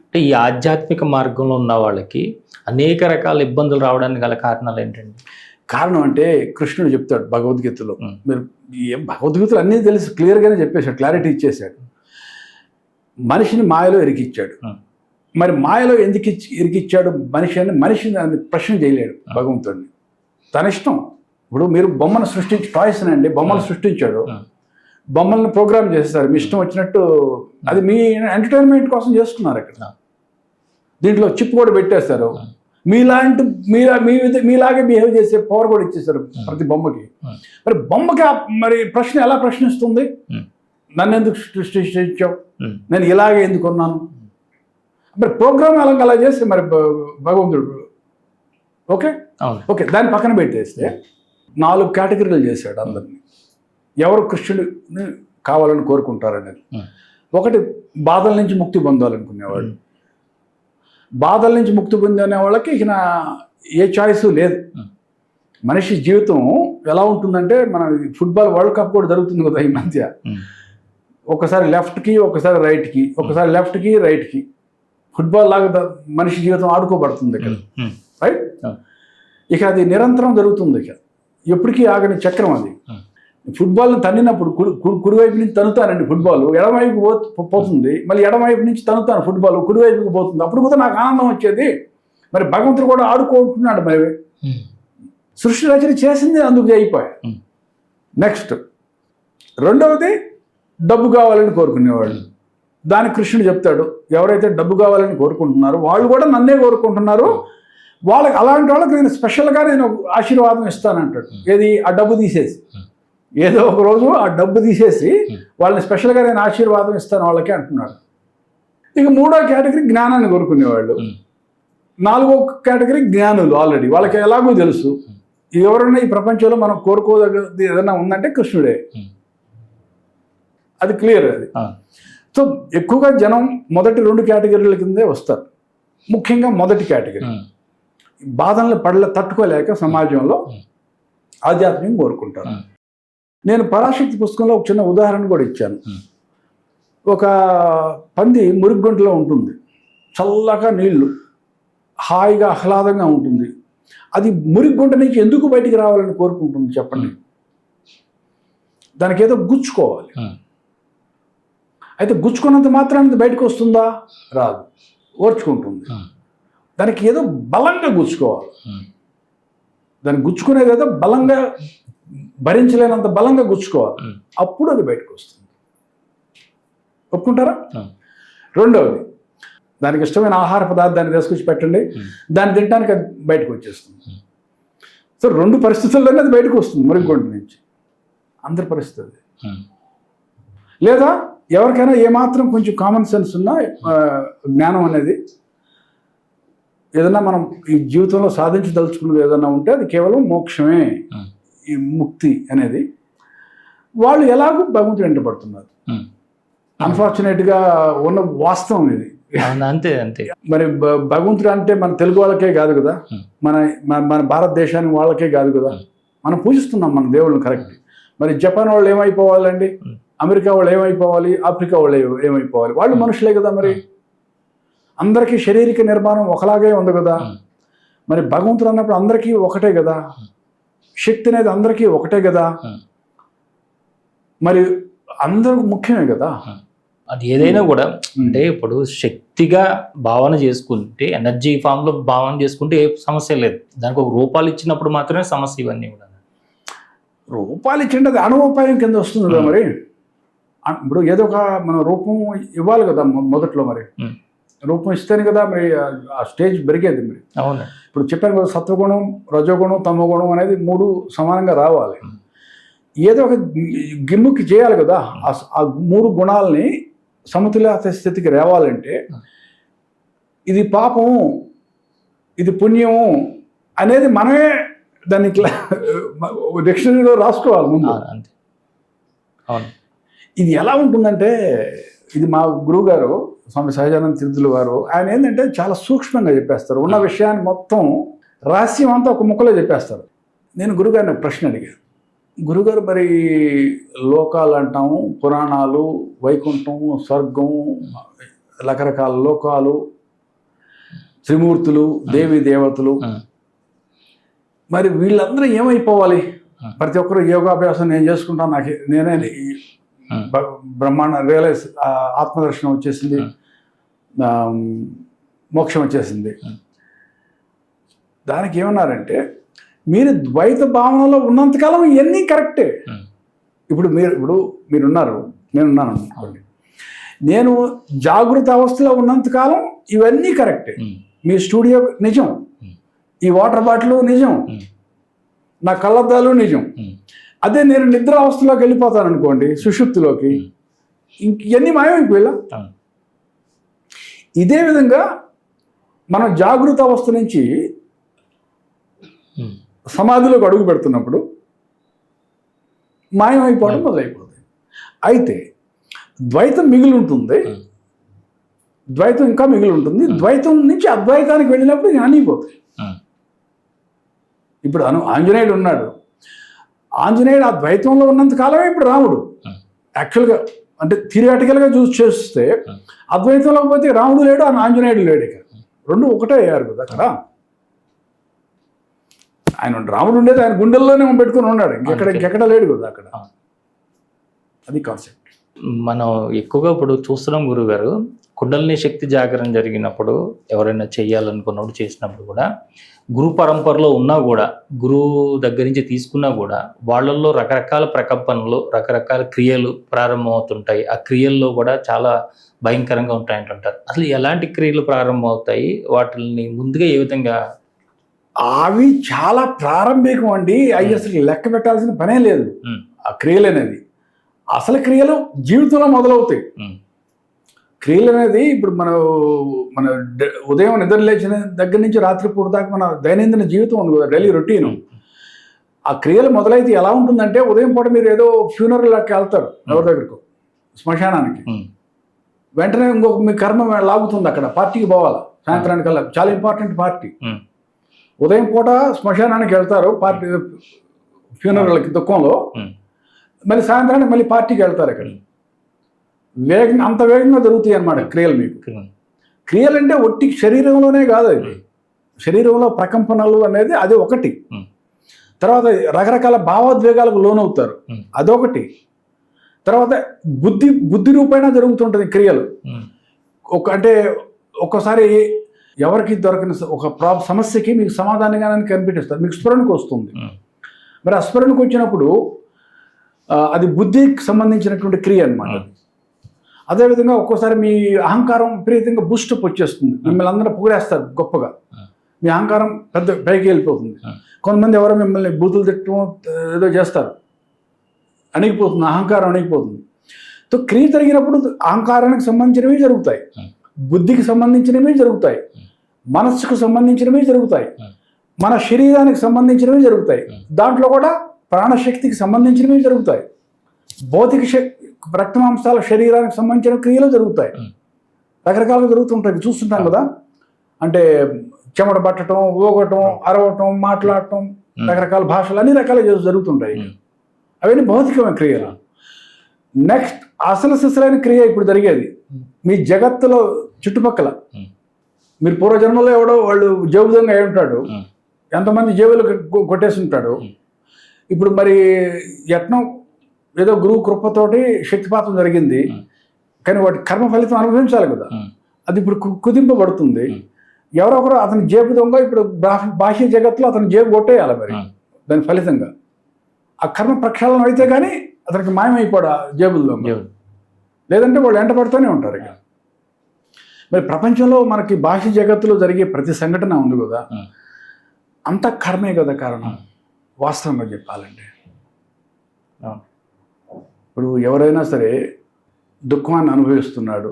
అంటే ఈ ఆధ్యాత్మిక మార్గంలో ఉన్న వాళ్ళకి అనేక రకాల ఇబ్బందులు రావడానికి గల కారణాలు ఏంటండి? కారణం అంటే కృష్ణుడు చెప్తాడు భగవద్గీతలో. మీరు ఏం భగవద్గీతలు అన్నీ తెలిసి క్లియర్గానే చెప్పేశాడు, క్లారిటీ ఇచ్చేశాడు. మనిషిని మాయలో ఇరికిచ్చాడు. మరి మాయలో ఎందుకు ఇరికిచ్చాడు మనిషిని దాన్ని ప్రశ్న చేయలేడు భగవంతుడిని. తన ఇష్టం. ఇప్పుడు మీరు బొమ్మను టాయ్స్నండి బొమ్మలు సృష్టించాడు, బొమ్మలను ప్రోగ్రామ్ చేస్తారు మీ ఇష్టం వచ్చినట్టు. అది మీ ఎంటర్టైన్మెంట్ కోసం చేస్తున్నారు. ఇక్కడ దీంట్లో చిప్ కూడా పెట్టేస్తారు. మీలాగే బిహేవ్ చేసే పవర్ కూడా ఇచ్చేస్తారు ప్రతి బొమ్మకి. మరి బొమ్మకి మరి ప్రశ్న ఎలా ప్రశ్నిస్తుంది? నన్ను ఎందుకు సృష్టించావు, నేను ఇలాగే ఎందుకు ఉన్నాను? మరి ప్రోగ్రామ్ అలా చేస్తే మరి భగవంతుడు ఓకే ఓకే దాన్ని పక్కన పెట్టేస్తే 4 కేటగిరీలు చేశాడు అందరినీ. ఎవరు కృష్ణుడిని కావాలని కోరుకుంటారనేది. ఒకటి బాధల నుంచి ముక్తి పొందాలనుకునేవాళ్ళు. బాధల నుంచి ముక్తి పొందే వాళ్ళకి ఇక ఏ చాయిస్ లేదు. మనిషి జీవితం ఎలా ఉంటుందంటే, మన ఫుట్బాల్ వరల్డ్ కప్ కూడా జరుగుతుంది కదా ఈ మధ్య. ఒకసారి లెఫ్ట్కి, ఒకసారి రైట్కి, ఒకసారి లెఫ్ట్కి రైట్కి. ఫుట్బాల్ లాగా మనిషి జీవితం ఆడుకోబడుతుంది ఇక్కడ, రైట్? ఇక అది నిరంతరం జరుగుతుంది. ఇక ఎప్పటికీ ఆగని చక్రం అది. ఫుట్బాల్ని తన్నినప్పుడు కుడివైపు నుంచి తన్నుతానండి ఫుట్బాల్, ఎడమవైపు పోతుంది. మళ్ళీ ఎడమవైపు నుంచి తన్నుతాను ఫుట్బాల్, కుడివైపుకి పోతుంది. అప్పుడు కూడా నాకు ఆనందం వచ్చేది. మరి భగవంతుడు కూడా ఆడుకుంటున్నాడు. మరి సృష్టి రచన చేసింది అందుకు అయిపోయాయి. నెక్స్ట్ రెండవది డబ్బు కావాలని కోరుకునేవాళ్ళు. దానికి కృష్ణుడు చెప్తాడు, ఎవరైతే డబ్బు కావాలని కోరుకుంటున్నారో వాళ్ళు కూడా నన్నే కోరుకుంటున్నారు, వాళ్ళకి అలాంటి వాళ్ళకి నేను స్పెషల్గా నేను ఆశీర్వాదం ఇస్తానంటాడు. ఏది? ఆ డబ్బు తీసేసి, ఏదో ఒక రోజు ఆ డబ్బు తీసేసి వాళ్ళని స్పెషల్గా నేను ఆశీర్వాదం ఇస్తాను వాళ్ళకి అంటున్నాడు. ఇక 3వ కేటగిరీ జ్ఞానాన్ని కోరుకునేవాళ్ళు. 4వ కేటగిరీ జ్ఞానులు. ఆల్రెడీ వాళ్ళకి ఎలాగో తెలుసు ఎవరైనా ఈ ప్రపంచంలో మనం కోరుకోదగ్గది ఏదైనా ఉందంటే కృష్ణుడే. అది క్లియర్. అది సో ఎక్కువగా జనం మొదటి 2 కేటగిరీల కిందే వస్తారు. ముఖ్యంగా మొదటి కేటగిరీ బాధలను తట్టుకోలేక సమాజంలో ఆధ్యాత్మికం కోరుకుంటారు. నేను పరాశక్తి పుస్తకంలో ఒక చిన్న ఉదాహరణ కూడా ఇచ్చాను. ఒక పంది మురిగుంటలో ఉంటుంది, చల్లగా నీళ్లు, హాయిగా ఆహ్లాదంగా ఉంటుంది. అది మురిగుంట నుంచి ఎందుకు బయటికి రావాలని కోరుకుంటుంది చెప్పండి? దానికి ఏదో గుచ్చుకోవాలి. అయితే గుచ్చుకున్నంత మాత్రానికి బయటకు వస్తుందా? రాదు, ఓర్చుకుంటుంది. దానికి ఏదో బలంగా గుచ్చుకోవాలి. దాన్ని గుచ్చుకునేది ఏదో బలంగా, భరించలేనంత బలంగా గుచ్చుకోవాలి, అప్పుడు అది బయటకు వస్తుంది. ఒప్పుకుంటారా? రెండవది, దానికి ఇష్టమైన ఆహార పదార్థాన్ని తీసుకొచ్చి పెట్టండి, దాన్ని తినడానికి అది బయటకు వచ్చేస్తుంది. సో 2 పరిస్థితుల్లోనే అది బయటకు వస్తుంది మురిగుంట నుంచి. అందరి పరిస్థితి. లేదా ఎవరికైనా ఏమాత్రం కొంచెం కామన్ సెన్స్ ఉన్నా, జ్ఞానం అనేది ఏదన్నా మనం ఈ జీవితంలో సాధించదలుచుకున్నది ఏదన్నా ఉంటే అది కేవలం మోక్షమే, ఈ ముక్తి అనేది. వాళ్ళు ఎలాగో భగవంతుడు వెంటబడుతున్నారు. అన్ఫార్చునేట్గా ఉన్న వాస్తవం ఇది. అంతే అంతే. మరి భగవంతుడు అంటే మన తెలుగు వాళ్ళకే కాదు కదా, మన భారతదేశానికి వాళ్ళకే కాదు కదా. మనం పూజిస్తున్నాం మన దేవుళ్ళని, కరెక్ట్. మరి జపాన్ వాళ్ళు ఏమైపోవాలండి? అమెరికా వాళ్ళు ఏమైపోవాలి? ఆఫ్రికా వాళ్ళు ఏమైపోవాలి? వాళ్ళు మనుషులే కదా. మరి అందరికీ శారీరక నిర్మాణం ఒకలాగే ఉంది కదా. మరి భగవంతుడు అన్నప్పుడు అందరికీ ఒకటే కదా, శక్తి అనేది అందరికీ ఒకటే కదా. మరి అందరూ ముఖ్యమే కదా. అది ఏదైనా కూడా అంటే ఇప్పుడు శక్తిగా భావన చేసుకుంటే, ఎనర్జీ ఫామ్లో భావన చేసుకుంటే ఏ సమస్య లేదు. దానికి ఒక రూపాలు ఇచ్చినప్పుడు మాత్రమే సమస్య. ఇవన్నీ కూడా రూపాలు ఇచ్చింటే అది అణువుపాయం కింద వస్తుంది కదా. మరి ఇప్పుడు ఏదో ఒక మనం రూపం ఇవ్వాలి కదా మొదట్లో. మరి రూపం ఇస్తేనే కదా మరి ఆ స్టేజ్ పెరిగేది. మరి అవును, ఇప్పుడు చెప్పాను కదా, సత్వగుణం, రజోగుణం, తమోగుణం అనేది 3 సమానంగా రావాలి. ఏదో ఒక గిమ్ముకి చేయాలి కదా. ఆ 3 గుణాలని సమతుల్యత స్థితికి రావాలంటే ఇది పాపం, ఇది పుణ్యము అనేది మనమే దాన్ని డిక్షనరీలో రాసుకోవాలి ముందు. ఇది ఎలా ఉంటుందంటే, ఇది మా గురువు గారు స్వామి సహజానంద తీర్థుల వారు, ఆయన ఏంటంటే చాలా సూక్ష్మంగా చెప్పేస్తారు. ఉన్న విషయాన్ని మొత్తం రహస్యం అంతా ఒక ముక్కలో చెప్పేస్తారు. నేను గురుగారిని ప్రశ్న అడిగాను, గురుగారు మరి లోకాలు అంటాము, పురాణాలు, వైకుంఠం, స్వర్గం, రకరకాల లోకాలు త్రిమూర్తులు, దేవి దేవతలు, మరి వీళ్ళందరూ ఏమైపోవాలి? ప్రతి ఒక్కరు యోగాభ్యాసం నేను చేసుకుంటాను, నేనే బ్రహ్మాండ రియలైజ్, ఆత్మదర్శనం వచ్చేసింది, మోక్షం వచ్చేసింది. దానికి ఏమన్నారంటే, మీరు ద్వైత భావనలో ఉన్నంతకాలం ఇవన్నీ కరెక్టే. ఇప్పుడు మీరున్నారు, నేనున్నాను అనుకోండి, నేను జాగృత అవస్థలో ఉన్నంతకాలం ఇవన్నీ కరెక్టే. మీ స్టూడియో నిజం, ఈ వాటర్ బాటిల్ నిజం, నా కళ్ళద్దాలు నిజం. అదే నేను నిద్ర అవస్థలోకి వెళ్ళిపోతాను అనుకోండి, సుషుప్తిలోకి, ఇవన్నీ మాయమైపోయేలా. ఇదే విధంగా మనం జాగృత అవస్థ నుంచి సమాధిలోకి అడుగు పెడుతున్నప్పుడు మాయమైపోవడం మొదలైపోతుంది. అయితే ద్వైతం మిగిలి ఉంటుంది, ద్వైతం ఇంకా మిగిలి ఉంటుంది. ద్వైతం నుంచి అద్వైతానికి వెళ్ళినప్పుడు ఇక అనిపోతాయి. ఇప్పుడు ఆంజనేయుడు ఉన్నాడు, ఆంజనేయుడు ఆ ద్వైతంలో ఉన్నంత కాలమే ఇప్పుడు రాముడు. యాక్చువల్గా అంటే థియరిటికల్గా చేస్తే అద్వైతంలో పోతే రాముడు లేడు, ఆంజనేయుడు లేడు. ఇక రెండు ఒకటే అయ్యారు కదా అక్కడ. ఆయన రాముడు ఉండేది ఆయన గుండెల్లోనే పెట్టుకుని ఉన్నాడు, ఇంకెక్కడ లేడు కదా అక్కడ. అది కాన్సెప్ట్. మనం ఎక్కువగా ఇప్పుడు చూస్తున్నాం గురుగారు, కుండలిని శక్తి జాగరణ జరిగినప్పుడు ఎవరైనా చేయాలనుకున్నప్పుడు చేసినప్పుడు కూడా గురు పరంపరలో ఉన్నా కూడా, గురువు దగ్గర నుంచి తీసుకున్నా కూడా వాళ్ళల్లో రకరకాల ప్రకంపనలు, రకరకాల క్రియలు ప్రారంభమవుతుంటాయి. ఆ క్రియల్లో కూడా చాలా భయంకరంగా ఉంటాయి అంటుంటారు. అసలు ఎలాంటి క్రియలు ప్రారంభమవుతాయి, వాటిని ముందుగా ఏ విధంగా? అవి చాలా ప్రారంభికం అండి. అవి అసలు లెక్క పెట్టాల్సిన పనే లేదు. ఆ క్రియలు అనేది, అసలు క్రియలు జీవితంలో మొదలవుతాయి. క్రియలు అనేది ఇప్పుడు మన ఉదయం నిద్ర లేచిన దగ్గర నుంచి రాత్రి పూట దాకా మన దైనందిన జీవితం ఉంది కదా, డైలీ రొటీన్. ఆ క్రియలు మొదలైతే ఎలా ఉంటుందంటే, ఉదయం పూట మీరు ఏదో ఫ్యూనరల్కి వెళ్తారు ఎవరి దగ్గరకు, శ్మశానానికి, వెంటనే ఇంకొక మీ కర్మ లాగుతుంది, అక్కడ పార్టీకి పోవాలి సాయంత్రానికి వెళ్ళాలి, చాలా ఇంపార్టెంట్ పార్టీ. ఉదయం పూట శ్మశానానికి వెళ్తారు పార్టీ ఫ్యూనరల్కి, దుఃఖంలో, మళ్ళీ సాయంత్రానికి మళ్ళీ పార్టీకి వెళ్తారు. ఇక్కడ అంత వేగంగా జరుగుతాయి అన్నమాట క్రియలు. మీకు క్రియలు అంటే ఒట్టి శరీరంలోనే కాదు, అది శరీరంలో ప్రకంపనలు అనేది అది ఒకటి. తర్వాత రకరకాల భావోద్వేగాలకు లోనవుతారు, అదొకటి. తర్వాత బుద్ధి రూపేణా జరుగుతుంటుంది క్రియలు. అంటే ఒక్కోసారి ఎవరికి దొరకని ఒక సమస్యకి మీకు సమాధానంగానే కనిపెట్టిస్తారు, మీకు స్ఫురణకు వస్తుంది. మరి ఆ స్ఫురణకు వచ్చినప్పుడు అది బుద్ధికి సంబంధించినటువంటి క్రియ అన్నమాట. అదేవిధంగా ఒక్కోసారి మీ అహంకారం విపరీతంగా బూస్టప్ వచ్చేస్తుంది, మిమ్మల్ని అందరూ పొగిడేస్తారు గొప్పగా, మీ అహంకారం పెద్ద పైకి వెళ్ళిపోతుంది. కొంతమంది ఎవరో మిమ్మల్ని బూతులు తిట్టడం ఏదో చేస్తారు, అణిగిపోతుంది, అహంకారం అణిగిపోతుంది. సో క్రియ జరిగినప్పుడు అహంకారానికి సంబంధించినవి జరుగుతాయి, బుద్ధికి సంబంధించినవి జరుగుతాయి, మనస్సుకు సంబంధించినవి జరుగుతాయి, మన శరీరానికి సంబంధించినవి జరుగుతాయి. దాంట్లో కూడా ప్రాణశక్తికి సంబంధించినవి జరుగుతాయి, భౌతిక రక్తమాంసాల శరీరానికి సంబంధించిన క్రియలు జరుగుతాయి, రకరకాలుగా జరుగుతుంటాయి, చూస్తుంటాం కదా. అంటే చెమట పట్టడం, ఊగటం, అరవటం, మాట్లాడటం, రకరకాల భాషలు, అన్ని రకాలు జరుగుతుంటాయి. అవన్నీ భౌతికమైన క్రియలు. నెక్స్ట్ అసలు సిసలైన క్రియ ఇప్పుడు జరిగేది మీ జగత్తులో చుట్టుపక్కల. మీరు పూర్వజన్మలో ఎవడో వాళ్ళు జేబుదంగా అయి ఉంటాడు, ఎంతమంది జేబులు కొట్టేసి ఉంటాడు. ఇప్పుడు మరి యత్నం ఏదో గురువు కృపతోటి శక్తిపాతం జరిగింది, కానీ వాటి కర్మ ఫలితం అనుభవించాలి కదా, అది ఇప్పుడు కుదింపబడుతుంది. ఎవరో ఒకరు అతని జేబు దొంగ ఇప్పుడు బాహ్య జగత్తులో అతని జేబు కొట్టేయాలి. మరి దాని ఫలితంగా ఆ కర్మ ప్రక్షాళన అయితే కానీ అతనికి మాయమైపోడు ఆ జేబుల దొంగ, లేదంటే వాళ్ళు వెంట పడుతూనే ఉంటారు. ఇక మరి ప్రపంచంలో మనకి బాహ్య జగత్తులో జరిగే ప్రతి సంఘటన ఉంది కదా, అంత కర్మే కదా కారణం, వాస్తవంగా చెప్పాలంటే. ఇప్పుడు ఎవరైనా సరే దుఃఖాన్ని అనుభవిస్తున్నాడు,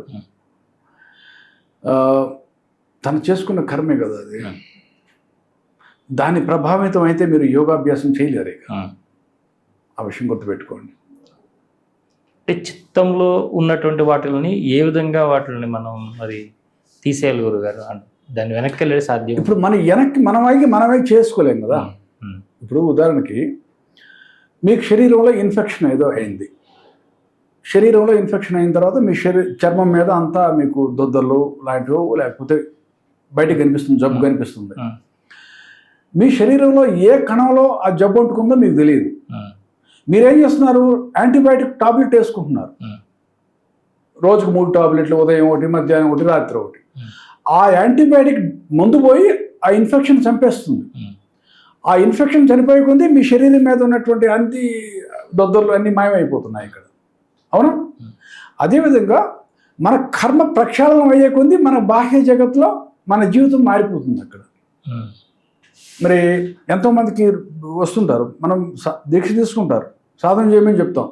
తను చేసుకున్న కర్మే కదా అది. దాని ప్రభావితం అయితే మీరు యోగాభ్యాసం చేయలేరు. ఇక ఆ విషయం గుర్తుపెట్టుకోండి. అంటే చిత్తంలో ఉన్నటువంటి వాటిని ఏ విధంగా వాటిని మనం మరి తీసేయాలి గురుగారు? దాన్ని వెనక్కి వెళ్ళే సాధ్యం? ఇప్పుడు మనమే చేసుకోలేం కదా. ఇప్పుడు ఉదాహరణకి మీకు శరీరంలో ఇన్ఫెక్షన్ ఏదో అయింది, శరీరంలో ఇన్ఫెక్షన్ అయిన తర్వాత మీ చర్మం మీద అంతా మీకు దొద్దలు లాంటివి లేకపోతే బయటకు కనిపిస్తుంది, జబ్బు కనిపిస్తుంది. మీ శరీరంలో ఏ కణంలో ఆ జబ్బు అంటుకుందో మీకు తెలియదు. మీరేం చేస్తున్నారు? యాంటీబయాటిక్ టాబ్లెట్ వేసుకుంటున్నారు. రోజుకు 3 టాబ్లెట్లు, ఉదయం ఒకటి, మధ్యాహ్నం ఒకటి, రాత్రి ఒకటి. ఆ యాంటీబయాటిక్ మందు పోయి ఆ ఇన్ఫెక్షన్ చంపేస్తుంది. ఆ ఇన్ఫెక్షన్ చనిపోయే కొద్దీ మీ శరీరం మీద ఉన్నటువంటి అన్ని దొద్దలు అన్నీ మాయమైపోతున్నాయి ఇక్కడ. అవునా? అదేవిధంగా మన కర్మ ప్రక్షాళనం అయ్యే కొద్దీ మన బాహ్య జగత్తులో మన జీవితం మారిపోతుంది అక్కడ. మరి ఎంతోమందికి వస్తుంటారు, మనం దీక్ష తీసుకుంటారు, సాధన చేయమని చెప్తాం.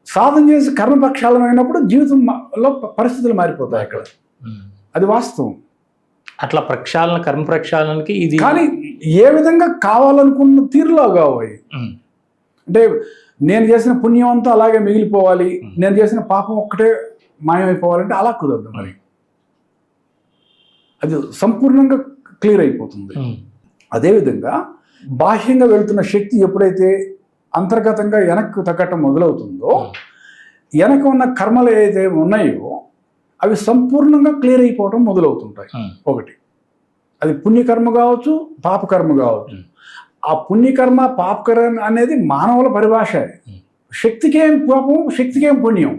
సాధన చేసి కర్మ ప్రక్షాళనం అయినప్పుడు జీవితంలో పరిస్థితులు మారిపోతాయి అక్కడ. అది వాస్తవం. అట్లా ప్రక్షాళన, కర్మ ప్రక్షాళనకి ఇది కానీ ఏ విధంగా కావాలనుకున్న తీరులో కావాలి. అంటే నేను చేసిన పుణ్యం అంతా అలాగే మిగిలిపోవాలి, నేను చేసిన పాపం ఒక్కటే మాయమైపోవాలంటే అలా కుదరదు. మరి అది సంపూర్ణంగా క్లియర్ అయిపోతుంది. అదేవిధంగా బాహ్యంగా వెళ్తున్న శక్తి ఎప్పుడైతే అంతర్గతంగా వెనక్కు తగ్గటం మొదలవుతుందో, వెనక ఉన్న కర్మలు ఏదైతే ఉన్నాయో అవి సంపూర్ణంగా క్లియర్ అయిపోవటం మొదలవుతుంటాయి. ఒకటి, అది పుణ్యకర్మ కావచ్చు, పాపకర్మ కావచ్చు. ఆ పుణ్యకర్మ, పాపకర్మ అనేది మానవుల పరిభాష. శక్తికేం పాపం, శక్తికేం పుణ్యం.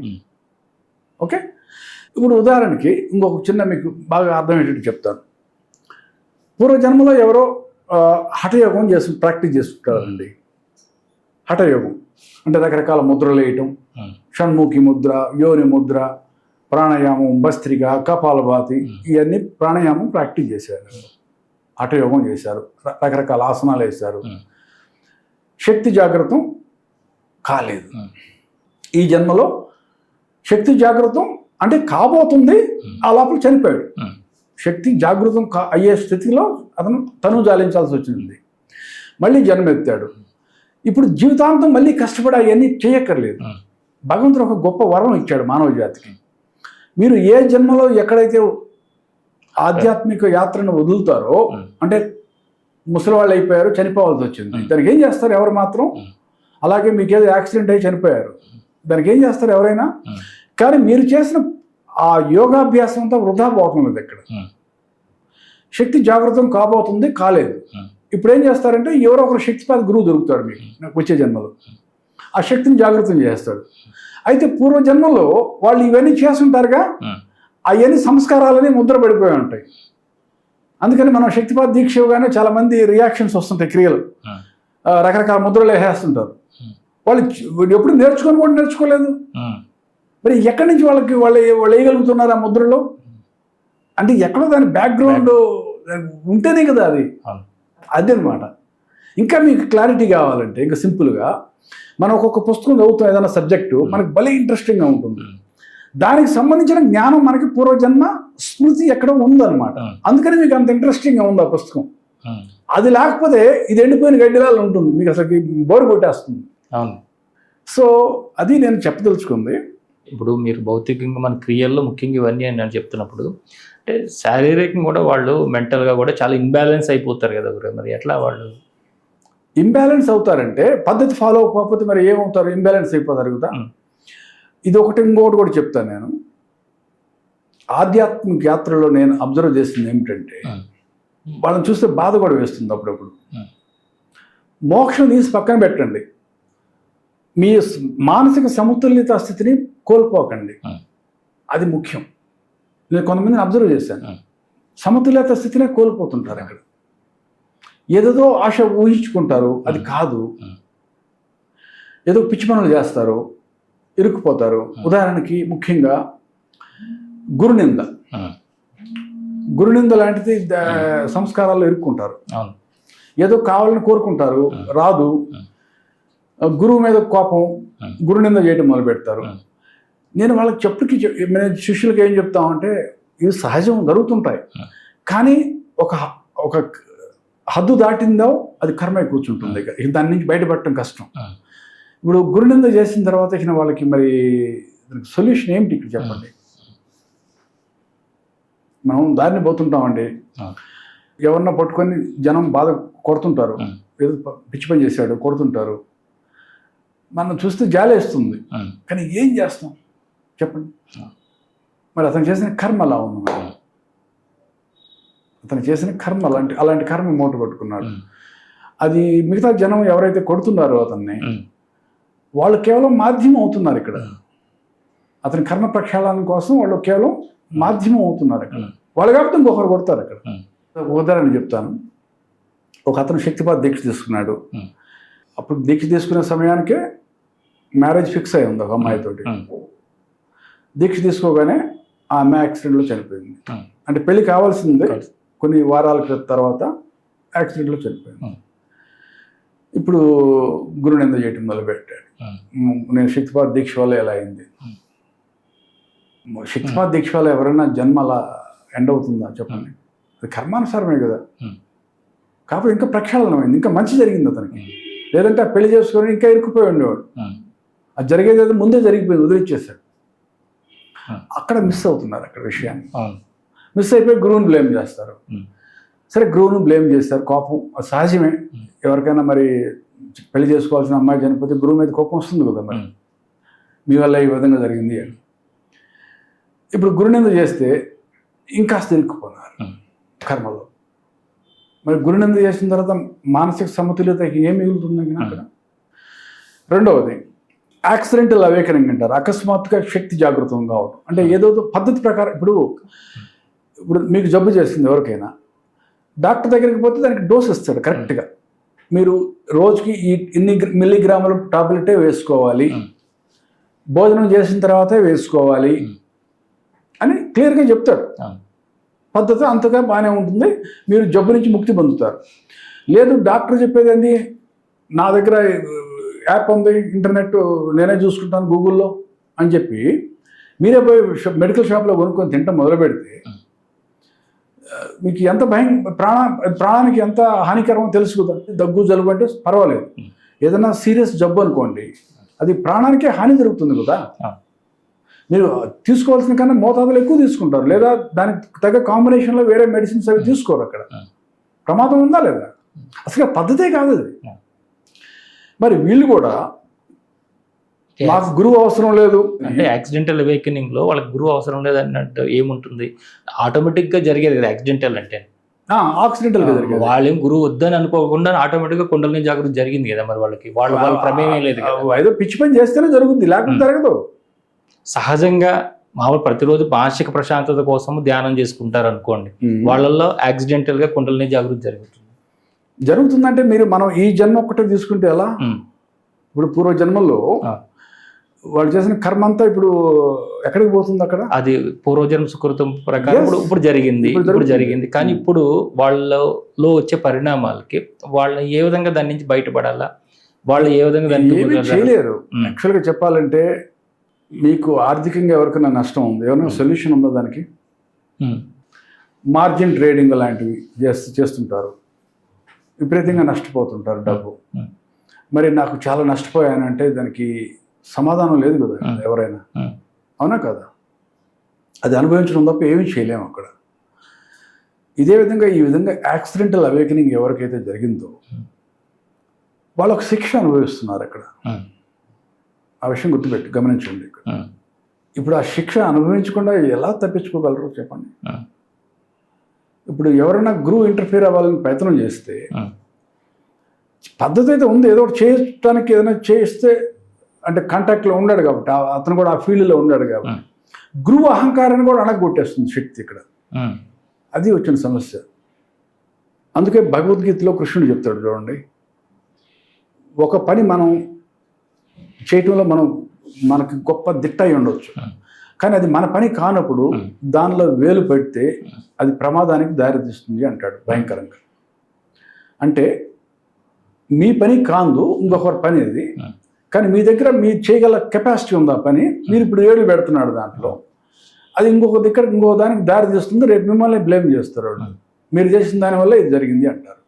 ఓకే, ఇప్పుడు ఉదాహరణకి ఇంకొక చిన్న మీకు బాగా అర్థమయ్యేటట్టు చెప్తాను. పూర్వజన్మలో ఎవరో హఠయోగం ప్రాక్టీస్ చేస్తుంటారండి. హఠయోగం అంటే రకరకాల ముద్రలు వేయటం, షణ్ముఖి ముద్ర, యోని ముద్ర, ప్రాణాయామం, భస్త్రిక, కపాలభాతి, ఇవన్నీ ప్రాణాయామం ప్రాక్టీస్ చేశారు. హఠయోగం చేశారు, రకరకాల ఆసనాలు వేశారు. శక్తి జాగృతం కాలేదు. ఈ జన్మలో శక్తి జాగృతం అంటే కాబోతుంది, ఆ లోపల చనిపోయాడు. శక్తి జాగృతం అయ్యే స్థితిలో అతను తను జాలించాల్సి వచ్చింది. మళ్ళీ జన్మెత్తాడు. ఇప్పుడు జీవితాంతం మళ్ళీ కష్టపడి అవన్నీ చేయక్కర్లేదు. భగవంతుడు ఒక గొప్ప వరం ఇచ్చాడు మానవ జాతికి. మీరు ఏ జన్మలో ఎక్కడైతే ఆధ్యాత్మిక యాత్రను వదులుతారో, అంటే ముసలివాళ్ళు అయిపోయారు, చనిపోవాల్సి వచ్చింది, దానికి ఏం చేస్తారు ఎవరు మాత్రం? అలాగే మీకు ఏదో యాక్సిడెంట్ అయ్యి చనిపోయారు, దానికి ఏం చేస్తారు ఎవరైనా? కానీ మీరు చేసిన ఆ యోగాభ్యాసం అంతా వృధా పోవటం లేదు. ఇక్కడ శక్తి జాగృతం కాబోతుంది, కాలేదు. ఇప్పుడు ఏం చేస్తారంటే ఎవరో ఒకరు శక్తిపాత గురువు దొరుకుతాడు మీకు వచ్చే జన్మలో, ఆ శక్తిని జాగృతం చేస్తాడు. అయితే పూర్వజన్మలో వాళ్ళు ఇవన్నీ చేస్తుంటారుగా, అవన్నీ సంస్కారాలని ముద్ర పడిపోయి ఉంటాయి. అందుకని మనం శక్తిపాత దీక్ష ఇవ్వగానే చాలా మంది రియాక్షన్స్ వస్తుంటాయి, క్రియలు, రకరకాల ముద్రలు వేసేస్తుంటారు. వాళ్ళు ఎప్పుడు నేర్చుకొని కూడా నేర్చుకోలేదు. మరి ఎక్కడి నుంచి వాళ్ళు వేయగలుగుతున్నారు ఆ ముద్రలో? అంటే ఎక్కడో దాని బ్యాక్గ్రౌండ్ ఉంటేనే కదా అది. అదనమాట. ఇంకా మీకు క్లారిటీ కావాలంటే ఇంకా సింపుల్గా మనం ఒక్కొక్క పుస్తకం చదువుతాం, ఏదైనా సబ్జెక్టు మనకు భలే ఇంట్రెస్టింగ్గా ఉంటుంది. దానికి సంబంధించిన జ్ఞానం మనకి పూర్వజన్మ స్మృతి ఎక్కడో ఉందన్నమాట. అందుకని మీకు అంత ఇంట్రెస్టింగ్గా ఉంది ఆ పుస్తకం. అది లేకపోతే ఇది ఎండిపోయిన గడ్డిలాగా ఉంటుంది, మీకు అసలు బోరు కొట్టేస్తుంది. సో అది నేను చెప్పదలుచుకుంది. ఇప్పుడు మీరు భౌతికంగా మన క్రియల్లో ముఖ్యంగా ఇవన్నీ అని నేను చెప్తున్నప్పుడు, అంటే శారీరకంగా కూడా వాళ్ళు మెంటల్గా కూడా చాలా ఇంబ్యాలెన్స్ అయిపోతారు కదా గురు. మరి ఎట్లా వాళ్ళు ఇంబ్యాలెన్స్ అవుతారంటే పద్ధతి ఫాలో అవ్వకపోతే మరి ఏమవుతారు? ఇంబ్యాలెన్స్ అయిపోతారు కదా. ఇది ఒకటి, ఇంకోటి కూడా చెప్తాను నేను. ఆధ్యాత్మిక యాత్రలో నేను అబ్జర్వ్ చేసింది ఏమిటంటే, వాళ్ళని చూస్తే బాధ కూడా వేస్తుంది అప్పుడప్పుడు. మోక్షం తీసి పక్కన పెట్టండి, మీ మానసిక సమతుల్యత స్థితిని కోల్పోకండి, అది ముఖ్యం. నేను కొంతమందిని అబ్జర్వ్ చేశాను, సమతుల్యత స్థితినే కోల్పోతుంటారు. అక్కడ ఏదేదో ఆశ ఊహించుకుంటారు, అది కాదు. ఏదో పిచ్చి పనులు చేస్తారు, ఇరుక్కుపోతారు. ఉదాహరణకి ముఖ్యంగా గురునింద లాంటిది సంస్కారాల్లో ఇరుక్కుంటారు. ఏదో కావాలని కోరుకుంటారు, రాదు. గురువు మీద కోపం, గురునింద చేయడం మొదలు పెడతారు. నేను వాళ్ళకి నేను శిష్యులకి ఏం చెప్తామంటే, ఇవి సహజం, జరుగుతుంటాయి. కానీ ఒక హద్దు దాటిందో అది కర్మ కూర్చుంటుంది. ఇక దాని నుంచి బయటపడటం కష్టం. ఇప్పుడు గురునింద చేసిన తర్వాత ఇక వాళ్ళకి మరి సొల్యూషన్ ఏమిటి ఇక్కడ చెప్పండి? మనం దారిని పోతుంటామండి, ఎవరన్నా పట్టుకొని జనం బాధ కొడుతుంటారు, ఏదో పిచ్చి పని చేశాడు కొడుతుంటారు, మనం చూస్తే జాలేస్తుంది. కానీ ఏం చేస్తాం చెప్పండి? మరి అతను చేసిన కర్మ అలా ఉంది. అతను చేసిన కర్మ అలాంటి కర్మ మూట పట్టుకున్నాడు. అది మిగతా జనం ఎవరైతే కొడుతున్నారో అతన్ని, వాళ్ళు కేవలం మాధ్యమం అవుతున్నారు ఇక్కడ. అతని కర్మ ప్రక్షాళన కోసం వాళ్ళు కేవలం మాధ్యమం అవుతున్నారు అక్కడ. వాళ్ళు కాబట్టి ఇంకొకరు కొడతారు అక్కడ. ఉదాహరణ చెప్తాను. ఒక అతను శక్తిపాత దీక్ష తీసుకున్నాడు. అప్పుడు దీక్ష తీసుకునే సమయానికే మ్యారేజ్ ఫిక్స్ అయి ఉంది ఒక అమ్మాయితోటి. దీక్ష తీసుకోగానే ఆ అమ్మాయి యాక్సిడెంట్లో చనిపోయింది. అంటే పెళ్లి కావాల్సిందే, కొన్ని వారాల తర్వాత యాక్సిడెంట్లో చనిపోయింది. ఇప్పుడు గురునింద చేయటం మొదలుపెట్టాడు. నేను శక్తిపాత దీక్ష వల్ల ఎలా అయింది? శక్తిపాత దీక్ష వల్ల ఎవరైనా జన్మ అలా ఎండ్ అవుతుందా చెప్పండి? అది కర్మానుసారమే కదా. కాకపోతే ఇంకా ప్రక్షాళనమైంది, ఇంకా మంచి జరిగింది అతనికి. లేదంటే ఆ పెళ్లి చేసుకొని ఇంకా ఇరుక్కుపోయి ఉండేవాడు. అది జరిగేది అయితే ముందే జరిగిపోయింది, వదిలిచ్చేసాడు. అక్కడ మిస్ అవుతున్నారు అక్కడ విషయాన్ని. మిస్ అయిపోయి గురువుని బ్లేమ్ చేస్తారు. సరే, గురువుని బ్లేమ్ చేస్తారు, కోపం అది సహజమే. ఎవరికైనా మరి పెళ్లి చేసుకోవాల్సిన అమ్మాయి చనిపోతే గురువు మీద కోపం వస్తుంది కదా, మరి మీ వల్ల ఈ విధంగా జరిగింది అని. ఇప్పుడు గురునింద చేస్తే ఇంకాస్త ఇరుక్కుపోయినారు కర్మలో. మరి గురునింద చేసిన తర్వాత మానసిక సమతుల్యతకి ఏం మిగులుతుంది అక్కడ? రెండవది యాక్సిడెంటల్ అవేకనింగ్ అంటారు. అకస్మాత్తుగా శక్తి జాగృతం కావడం. అంటే ఏదో పద్ధతి ప్రకారం ఇప్పుడు మీకు జబ్బు చేస్తుంది ఎవరికైనా, డాక్టర్ దగ్గరికి పోతే దానికి డోస్ ఇస్తాడు కరెక్ట్గా. మీరు రోజుకి ఇన్ని మిల్లీగ్రాముల టాబ్లెటే వేసుకోవాలి, భోజనం చేసిన తర్వాతే వేసుకోవాలి అని క్లియర్గా చెప్తాడు. పద్ధతి అంతగా బాగానే ఉంటుంది, మీరు జబ్బు నుంచి ముక్తి పొందుతారు. లేదు, డాక్టర్ చెప్పేది ఏంది, నా దగ్గర యాప్ ఉంది, ఇంటర్నెట్ నేనే చూసుకుంటాను గూగుల్లో అని చెప్పి మీరే పోయి మెడికల్ షాప్లో కొనుక్కొని తింటాం మొదలు పెడితే మీకు ఎంత ప్రాణానికి ఎంత హానికరమో తెలుసు కదా. దగ్గు జలుబు అంటే పర్వాలేదు, ఏదైనా సీరియస్ జబ్బు అనుకోండి, అది ప్రాణానికే హాని జరుగుతుంది కదా. మీరు తీసుకోవాల్సిన కన్నా మోతాదులు ఎక్కువ తీసుకుంటారు, లేదా దానికి తగ్గ కాంబినేషన్లో వేరే మెడిసిన్స్ అవి తీసుకోరు. అక్కడ ప్రమాదం ఉందా లేదా? అసలు పద్ధతే కాదు అది. మరి వీళ్ళు కూడా మాకు గురువు అవసరం లేదు అంటే యాక్సిడెంటల్ అవేకనింగ్ లో వాళ్ళకి గురువు అవసరం లేదు అన్నట్టు ఏముంటుంది? ఆటోమేటిక్ గా జరిగేది కదా యాక్సిడెంటల్ అంటే. ఆక్సిడెంటల్ గా జరిగేది. వాళ్ళేం గురువు వద్దని అనుకోకుండా ఆటోమేటిక్ గా కుండలిని జాగృతి జరిగింది కదా. మరి వాళ్ళ ప్రమేయం లేదు కదా. ఏదో పిచ్చి పని చేస్తేనే జరుగుద్ది, లేకపోతే జరగదు. సహజంగా మామూలు ప్రతిరోజు మానసిక ప్రశాంతత కోసం ధ్యానం చేసుకుంటారు అనుకోండి, వాళ్ళల్లో యాక్సిడెంటల్ గా కుండలిని జాగృతి జరుగుతుందంటే మనం ఈ జన్మ ఒక్కటే తీసుకుంటే ఎలా? ఇప్పుడు పూర్వ జన్మల్లో వాళ్ళు చేసిన కర్మ అంతా ఇప్పుడు ఎక్కడికి పోతుంది? అక్కడ అది పూర్వజన్మ సుకృతం ప్రకారం ఇప్పుడు జరిగింది. కానీ ఇప్పుడు వాళ్ళలో వచ్చే పరిణామాలకి వాళ్ళు ఏ విధంగా దాని నుంచి బయటపడాలా, వాళ్ళు ఏ విధంగా దాన్ని చేయలేరు. యాక్చువల్గా చెప్పాలంటే మీకు ఆర్థికంగా ఎవరికైనా నష్టం ఉంది, ఎవరైనా సొల్యూషన్ ఉందా దానికి? మార్జిన్ ట్రేడింగ్ లాంటివి చేస్తుంటారు, విపరీతంగా నష్టపోతుంటారు డబ్బు. మరి నాకు చాలా నష్టపోయానంటే దానికి సమాధానం లేదు కదా ఎవరైనా, అవునా కదా? అది అనుభవించడం తప్ప ఏమీ చేయలేము అక్కడ. ఇదే విధంగా ఈ విధంగా యాక్సిడెంటల్ అవేకనింగ్ ఎవరికైతే జరిగిందో వాళ్ళకు శిక్ష అనుభవిస్తున్నారు అక్కడ. ఆ విషయం గమనించండి. ఇప్పుడు ఆ శిక్ష అనుభవించకుండా ఎలా తప్పించుకోగలరు చెప్పండి? ఇప్పుడు ఎవరైనా గురువు ఇంటర్ఫియర్ అవ్వాలని ప్రయత్నం చేస్తే పద్ధతి అయితే ఉంది, ఏదో ఒకటి చేయడానికి ఏదైనా చేస్తే అంటే కాంటాక్ట్లో ఉన్నాడు కాబట్టి, అతను కూడా ఆ ఫీల్డ్లో ఉన్నాడు కాబట్టి గురువు అహంకారాన్ని కూడా అణగొట్టేస్తుంది శక్తి ఇక్కడ. అది వచ్చిన సమస్య. అందుకే భగవద్గీతలో కృష్ణుడు చెప్తాడు చూడండి, ఒక పని మనం చేయటంలో మనకి గొప్ప దిట్ట అయి ఉండొచ్చు, కానీ అది మన పని కానప్పుడు దానిలో వేలు పెడితే అది ప్రమాదానికి దారితీస్తుంది అంటాడు భయంకరంగా. అంటే మీ పని కాదు ఇంకొకరి పని అది, కానీ మీ దగ్గర మీరు చేయగల కెపాసిటీ ఉంది ఆ పని, మీరు ఇప్పుడు వేలు పెడుతున్నాడు దాంట్లో, అది ఇంకొక దానికి దారి తీస్తుంది, రేపు మిమ్మల్ని బ్లేమ్ చేస్తారు వాళ్ళు, మీరు చేసిన దానివల్ల ఇది జరిగింది అంటారు.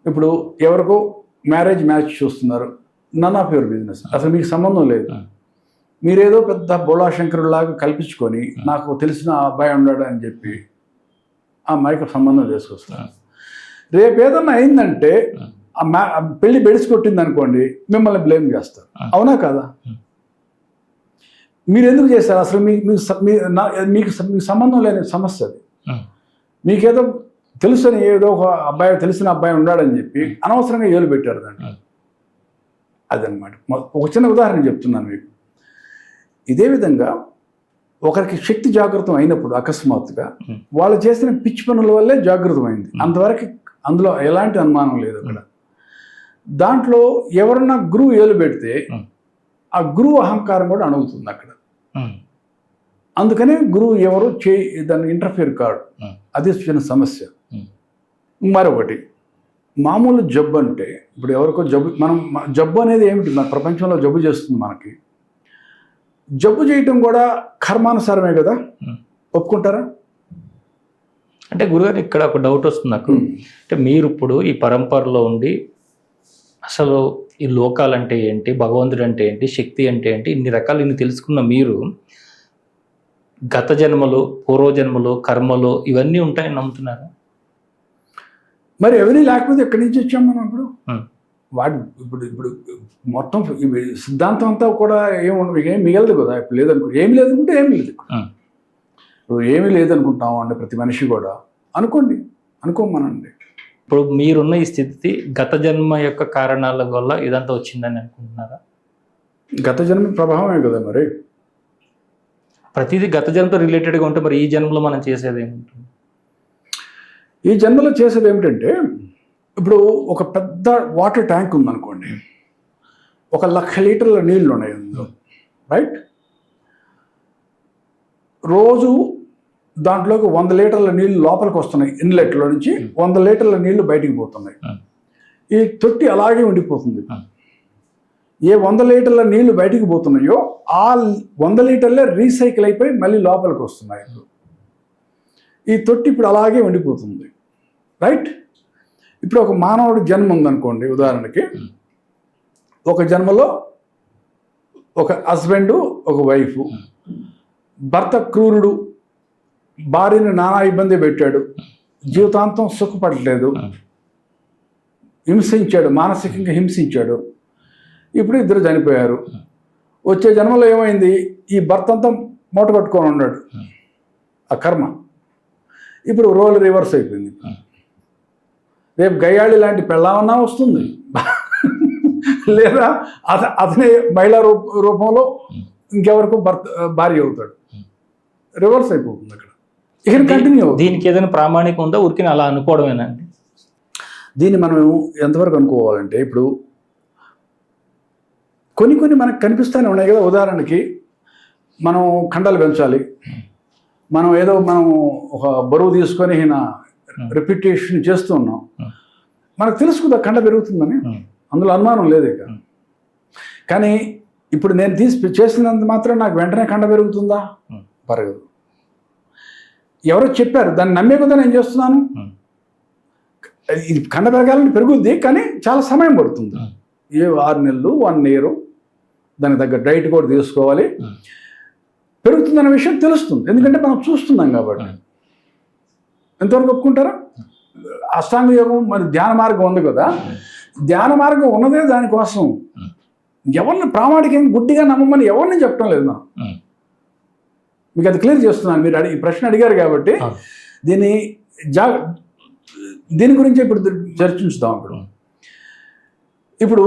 ఇప్పుడు ఎవరికో మ్యాచ్ చూస్తున్నారు, నన్ ఆఫ్ యువర్ బిజినెస్, అసలు మీకు సంబంధం లేదు, మీరేదో పెద్ద బోళాశంకరులాగా కల్పించుకొని నాకు తెలిసిన అబ్బాయి ఉన్నాడు అని చెప్పి ఆ అమ్మాయికి సంబంధం చేసుకొస్తారు. రేపు ఏదన్నా అయిందంటే పెళ్లి బెడిసి కొట్టింది అనుకోండి, మిమ్మల్ని బ్లేమ్ చేస్తారు, అవునా కదా? మీరు ఎందుకు చేశారు? అసలు మీకు సంబంధం లేని సమస్య అది. మీకేదో తెలుసని ఏదో ఒక అబ్బాయి తెలిసిన అబ్బాయి ఉన్నాడని చెప్పి అనవసరంగా ఏలు పెట్టారు దాన్ని. అదనమాట. ఒక చిన్న ఉదాహరణ చెప్తున్నాను మీకు. ఇదే విధంగా ఒకరికి శక్తి జాగృతం అయినప్పుడు అకస్మాత్తుగా వాళ్ళు చేసిన పిచ్చి పనుల వల్లే జాగృతమైంది. అంతవరకు అందులో ఎలాంటి అనుమానం లేదు అక్కడ. దాంట్లో ఎవరన్నా గురువు ఏలు పెడితే ఆ గురువు అహంకారం కూడా అణుగుతుంది అక్కడ. అందుకనే గురువు ఎవరు దాన్ని ఇంటర్ఫియర్ కాడు. అది చిన్న సమస్య. మరొకటి మామూలు జబ్బు అంటే ఇప్పుడు ఎవరికో జబ్బు, మనం జబ్బు అనేది ఏమిటి, మన ప్రపంచంలో జబ్బు చేస్తుంది మనకి. జబ్బు చేయటం కూడా కర్మానుసారమే కదా, ఒప్పుకుంటారా? అంటే గురుగారు ఇక్కడ ఒక డౌట్ వస్తుంది నాకు. అంటే మీరు ఇప్పుడు ఈ పరంపరలో ఉండి అసలు ఈ లోకాలంటే ఏంటి, భగవంతుడు అంటే ఏంటి, శక్తి అంటే ఏంటి, ఇన్ని రకాలు ఇన్ని తెలుసుకున్న మీరు గత జన్మలు, పూర్వజన్మలు, కర్మలు ఇవన్నీ ఉంటాయని నమ్ముతున్నారా? మరి ఎవరి లేకపోతే ఎక్కడి నుంచి వచ్చాం మనం? ఇప్పుడు వాడు ఇప్పుడు ఇప్పుడు మొత్తం సిద్ధాంతం అంతా కూడా ఏం మిగలదు కదా. ఇప్పుడు లేదనుకో, ఏమి లేదనుకుంటే ఏమి లేదు. ఇప్పుడు ఏమీ లేదనుకుంటాం అండి ప్రతి మనిషి కూడా. అనుకోమనండి. ఇప్పుడు మీరున్న ఈ స్థితి గత జన్మ యొక్క కారణాల వల్ల ఇదంతా వచ్చిందని అనుకుంటున్నారా? గత జన్మ ప్రభావమే కదా. మరి ప్రతిదీ గత జన్మతో రిలేటెడ్గా ఉంటే మరి ఈ జన్మలో మనం చేసేది ఏముంటుంది? ఈ జన్మలో చేసేది ఏమిటంటే, ఇప్పుడు ఒక పెద్ద వాటర్ ట్యాంక్ ఉందనుకోండి, 1,00,000 లీటర్ల నీళ్ళు ఉన్నాయి అందులో, రైట్? రోజు దాంట్లోకి 100 లీటర్ల నీళ్లు లోపలికి వస్తున్నాయి. ఇన్లెట్లో నుంచి 100 లీటర్ల నీళ్లు బయటికి పోతున్నాయి. ఈ తొట్టి అలాగే ఉండిపోతుంది. ఏ 100 లీటర్ల నీళ్లు బయటికి పోతున్నాయో ఆ 100 లీటర్లే రీసైకిల్ అయిపోయి మళ్ళీ లోపలికి వస్తున్నాయి. ఈ తొట్టి ఇప్పుడు అలాగే ఉండిపోతుంది, రైట్? ఇప్పుడు ఒక మానవుడి జన్మ ఉందనుకోండి, ఉదాహరణకి ఒక జన్మలో ఒక హస్బెండ్, ఒక వైఫ్. భర్త క్రూరుడు, భార్యని నానా ఇబ్బంది పెట్టాడు, జీవితాంతం సుఖపడలేదు, హింసించాడు, మానసికంగా హింసించాడు. ఇప్పుడు ఇద్దరు చనిపోయారు. వచ్చే జన్మలో ఏమైంది, ఈ భర్త అంతా మూట కట్టుకొని ఉన్నాడు, ఆ కర్మ. ఇప్పుడు రోల్ రివర్స్ అయిపోయింది. రేపు గయ్యాళి లాంటి పెళ్ళామన్నా వస్తుంది, లేదా అతనే మహిళా రూపంలో ఇంకెవరికో భార్య అవుతాడు. రివర్స్ అయిపోతుంది అక్కడ. ఇక్కడ కంటిన్యూ. దీనికి ఏదైనా ప్రామాణికం ఉందా, ఊరికి అలా అనుకోవడమేనండి? దీన్ని మనం ఎంతవరకు అనుకోవాలంటే, ఇప్పుడు కొన్ని మనకు కనిపిస్తూనే ఉన్నాయి కదా. ఉదాహరణకి మనం కండలు పెంచాలి, మనం ఒక బరువు తీసుకొని రిపిటేషన్ చేస్తూ ఉన్నాం. మనకు తెలుసు కదా కండ పెరుగుతుందని, అందులో అనుమానం లేదు ఇక. కానీ ఇప్పుడు నేను చేసినంత మాత్రం నాకు వెంటనే కండ పెరుగుతుందా? పెరగదు. ఎవరో చెప్పారు, దాన్ని నమ్మే కదా నేను చేస్తున్నాను. ఇది కండ పెరగాలని పెరుగుద్ది, కానీ చాలా సమయం పడుతుంది. 6 నెలలు, 1 year దానికి తగ్గ డైట్ కూడా తీసుకోవాలి. పెరుగుతుందన్న విషయం తెలుస్తుంది, ఎందుకంటే మనం చూస్తున్నాం కాబట్టి. ఎంతవరకు ఒప్పుకుంటారా? అష్టాంగ యోగం మరి ధ్యాన మార్గం ఉంది కదా. ధ్యాన మార్గం ఉన్నదే దానికోసం. ఎవరిని ప్రామాణికంగా గుడ్డిగా నమ్మమని ఎవరిని చెప్పడం లేదు మనం. మీకు అది క్లియర్ చేస్తున్నాను. మీరు ఈ ప్రశ్న అడిగారు కాబట్టి దీని గురించి ఇప్పుడు చర్చించుదాం. ఇప్పుడు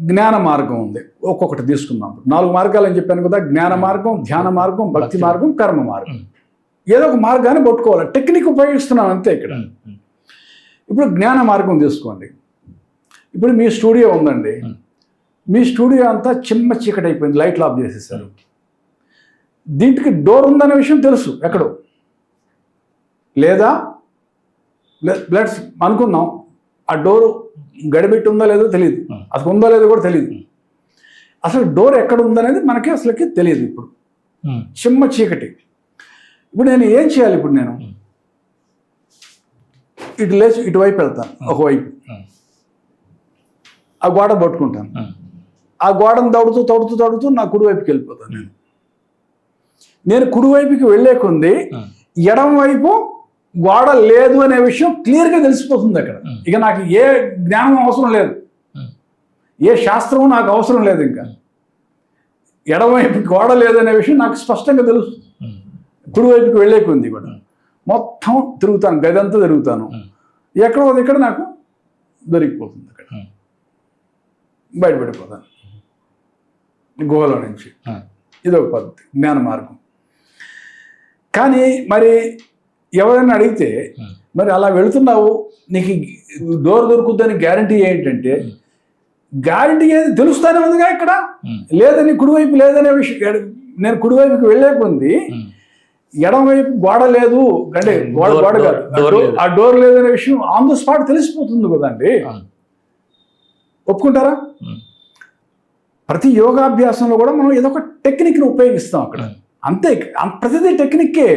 జ్ఞాన మార్గం ఉంది, ఒక్కొక్కటి తీసుకుందాం. 4 మార్గాలు అని చెప్పాను కదా. జ్ఞాన మార్గం, ధ్యాన మార్గం, భక్తి మార్గం, కర్మ మార్గం. ఏదో ఒక మార్గాన్ని పట్టుకోవాలి. టెక్నిక్ ఉపయోగిస్తున్నాం అంతే ఇక్కడ. ఇప్పుడు జ్ఞాన మార్గం తీసుకోండి. ఇప్పుడు మీ స్టూడియో ఉందండి, మీ స్టూడియో అంతా చిమ్మ చీకటి అయిపోయింది, లైట్లు ఆఫ్ చేసేసారు. దీంట్కి డోర్ ఉందనే విషయం తెలుసు ఎక్కడో, లేదా లెట్స్ అనుకుందాం ఆ డోరు గడిబెట్టి ఉందో లేదో తెలియదు, అసలు ఉందో లేదో కూడా తెలియదు. అసలు డోర్ ఎక్కడ ఉందనేది మనకి అసలుకి తెలియదు. ఇప్పుడు చిమ్మ చీకటి. ఇప్పుడు నేను ఏం చేయాలి? ఇప్పుడు నేను ఇటు లేచి ఇటువైపు వెళ్తాను, ఒకవైపు ఆ గోడ పట్టుకుంటాను. ఆ గోడను తడుతూ నా కుడివైపుకి వెళ్ళిపోతాను. నేను కుడివైపుకి వెళ్ళే కొంది ఎడం వైపు గోడ లేదు అనే విషయం క్లియర్గా తెలిసిపోతుంది అక్కడ. ఇక నాకు ఏ జ్ఞానం అవసరం లేదు, ఏ శాస్త్రం నాకు అవసరం లేదు. ఇంకా ఎడమవైపు గోడ లేదనే విషయం నాకు స్పష్టంగా తెలుస్తుంది కుడివైపుకి వెళ్ళే కొంది కూడా. మొత్తం తిరుగుతాను, గదంతా తిరుగుతాను. ఎక్కడో ఇక్కడ నాకు దొరికిపోతుంది, అక్కడ బయటపడిపోతాను గుహలో నుంచి. ఇది ఒక పద్ధతి, జ్ఞాన మార్గం. కానీ మరి ఎవరైనా అడిగితే మరి అలా వెళుతున్నావు, నీకు డోర్ దొరుకుద్దని గ్యారంటీ ఏంటంటే, గ్యారంటీ ఏది తెలుస్తానే ఉందిగా ఇక్కడ. లేదని కుడివైపు లేదనే విషయం, నేను కుడివైపుకి వెళ్ళే కొంది ఎడమవైపు గోడ లేదు అంటే గోడ కాదు, ఆ డోర్ లేదనే విషయం ఆన్ ద స్పాట్ తెలిసిపోతుంది కదండి. ఒప్పుకుంటారా? ప్రతి యోగాభ్యాసంలో కూడా మనం ఏదో ఒక టెక్నిక్ని ఉపయోగిస్తాం అక్కడ, అంతే. ప్రతిదీ టెక్నిక్కే,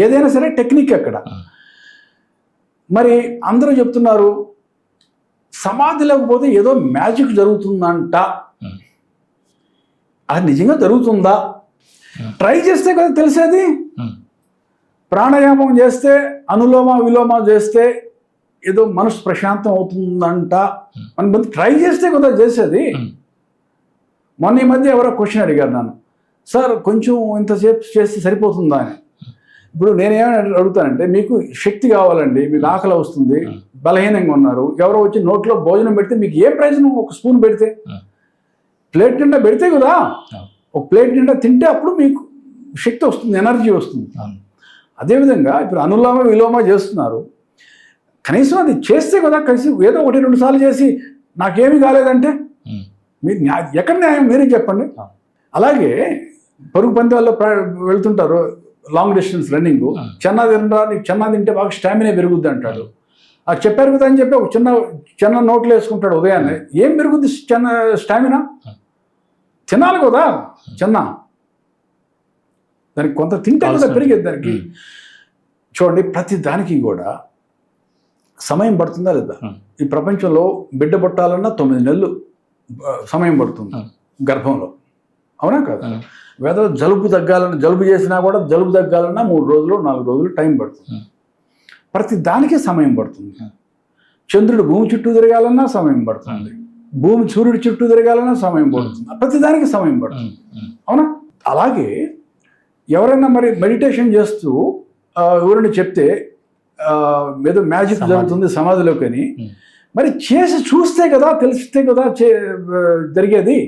ఏదైనా సరే టెక్నిక్ అక్కడ. మరి అందరూ చెప్తున్నారు సమాధిలోకి పోతే ఏదో మ్యాజిక్ జరుగుతుందంట. అది నిజంగా జరుగుతుందా? ట్రై చేస్తే కదా తెలిసేది. ప్రాణాయామం చేస్తే, అనులోమ విలోమ చేస్తే ఏదో మనసు ప్రశాంతం అవుతుందంట. మనం ట్రై చేస్తే కదా చేసేది. మొన్న ఈ మధ్య ఎవరో క్వశ్చన్ అడిగారు నన్ను, సార్ కొంచెం ఇంతసేపు చేస్తే సరిపోతుందా అని. ఇప్పుడు నేనేమని అడుగుతానంటే, మీకు శక్తి కావాలండి, మీకు ఆకలి వస్తుంది, బలహీనంగా ఉన్నారు, ఎవరో వచ్చి నోట్లో భోజనం పెడితే మీకు ఏ ప్రయోజనం? ఒక స్పూన్ పెడితే, ప్లేట్ నిండా పెడితే కదా, ఒక ప్లేట్ నిండా తింటే అప్పుడు మీకు శక్తి వస్తుంది, ఎనర్జీ వస్తుంది. అదేవిధంగా ఇప్పుడు అనులోమ విలోమ చేస్తున్నారు, కనీసం అది చేస్తే కదా, కనీసం ఏదో 1-2 సార్లు చేసి నాకేమీ కాలేదంటే మీరు ఎక్కడ న్యాయం? మీరే చెప్పండి. అలాగే పరుగు పందాల్లో వెళ్తుంటారు, లాంగ్ డిస్టెన్స్ రన్నింగ్, చెన్నా తినరా, నీకు చెన్నా తింటే బాగా స్టామినా పెరుగుద్ది అంటాడు. అది చెప్పారు కదా అని చెప్పి ఒక చిన్న నోట్లు వేసుకుంటాడు ఉదయాన్నే. ఏం పెరుగుద్ది స్టామినా? తినాలి కదా చెన్నా, దానికి కొంత తింటే కదా పెరిగేది దానికి. చూడండి, ప్రతి దానికి కూడా సమయం పడుతుందా లేదా? ఈ ప్రపంచంలో బిడ్డ పుట్టాలన్నా 9 నెలలు సమయం పడుతుంది గర్భంలో, అవునా కదా? వేద జలుబు తగ్గాలన్నా, జలుబు చేసినా కూడా జలుబు తగ్గాలన్నా 3 రోజులు 4 రోజులు టైం పడుతుంది. ప్రతి దానికి సమయం పడుతుంది. చంద్రుడు భూమి చుట్టూ తిరగాలన్నా సమయం పడుతుంది, భూమి సూర్యుడి చుట్టూ తిరగాలన్నా సమయం పడుతుంది, ప్రతి దానికి సమయం పడుతుంది, అవునా? అలాగే ఎవరైనా మరి మెడిటేషన్ చేస్తూ ఎవరైనా చెప్తే ఏదో మ్యాజిక్ జరుగుతుంది సమాధిలోకి అని, మరి చేసి చూస్తే కదా తెలిస్తే కదా జరిగేది.